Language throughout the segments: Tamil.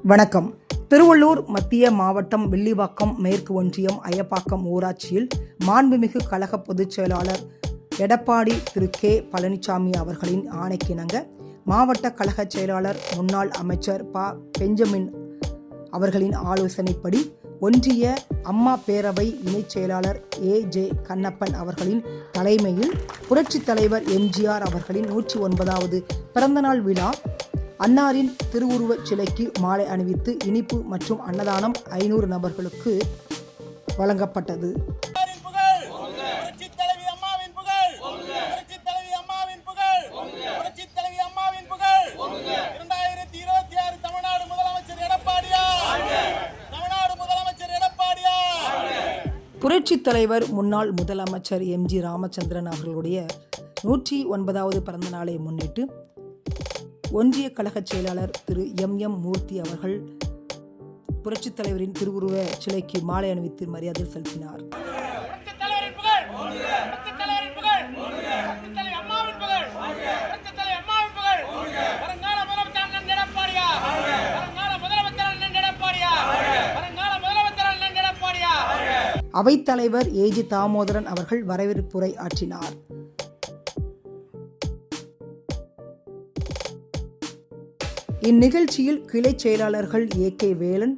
வணக்கம். திருவள்ளூர் மத்திய மாவட்டம் வில்லிவாக்கம் மேற்கு ஒன்றியம் அயப்பாக்கம் ஊராட்சியில் மாண்புமிகு கழக பொதுச் செயலாளர் எடப்பாடி திரு கே பழனிசாமி அவர்களின் ஆணைக்கிணங்க மாவட்ட கழக செயலாளர் முன்னாள் அமைச்சர் ப பெஞ்சமின் அவர்களின் ஆலோசனைப்படி ஒன்றிய அம்மா பேரவை இணைச் செயலாளர் ஏ.ஜே. கண்ணப்பன் அவர்களின் தலைமையில் புரட்சித் தலைவர் எம்ஜிஆர் அவர்களின் 109வது பிறந்தநாள் விழா அன்னாரின் திருவுருவச் சிலைக்கு மாலை அணிவித்து இனிப்பு மற்றும் அன்னதானம் 500 நபர்களுக்கு வழங்கப்பட்டது. புரட்சித் தலைவர் முன்னாள் முதலமைச்சர் எம்.ஜி. ராமச்சந்திரன் அவர்களுடைய 109வது பிறந்த நாளை முன்னிட்டு ஒன்றிய கழக செயலாளர் திரு எம். மூர்த்தி அவர்கள் புரட்சித் தலைவரின் திருவுருவ சிலைக்கு மாலை அணிவித்து மரியாதை செலுத்தினார். அவைத்தலைவர் ஏ.ஜி. தாமோதரன் அவர்கள் வரவேற்புரை ஆற்றினார். இந்நிகழ்ச்சியில் கிளை செயலாளர்கள் ஏ.கே. வேலன்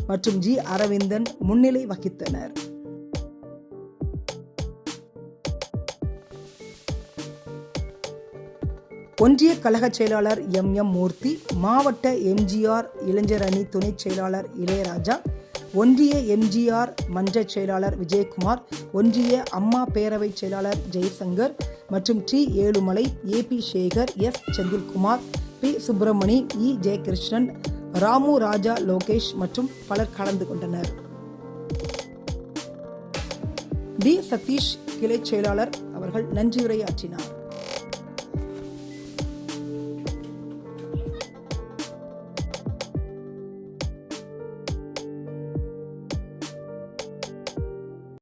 மற்றும் ஜி. அரவிந்தன் முன்னிலை வகித்தனர். ஒன்றிய கழக செயலாளர் எம். மூர்த்தி, மாவட்ட எம்ஜிஆர் இளைஞர் அணி துணைச் செயலாளர் இளையராஜா, ஒன்றிய எம்ஜிஆர் மன்ற செயலாளர் விஜயகுமார், ஒன்றிய அம்மா பேரவை செயலாளர் ஜெய்சங்கர் மற்றும் T. Ezhumalai, A P. Sekar, S. Senthilkumar, P. Subramani, E. Jayakrishnan, Ramu Raja, Lokesh மற்றும் பலர் கலந்து கொண்டனர். டி. சதீஷ் கிளை செயலாளர் அவர்கள் நன்றியுரையாற்றினார்.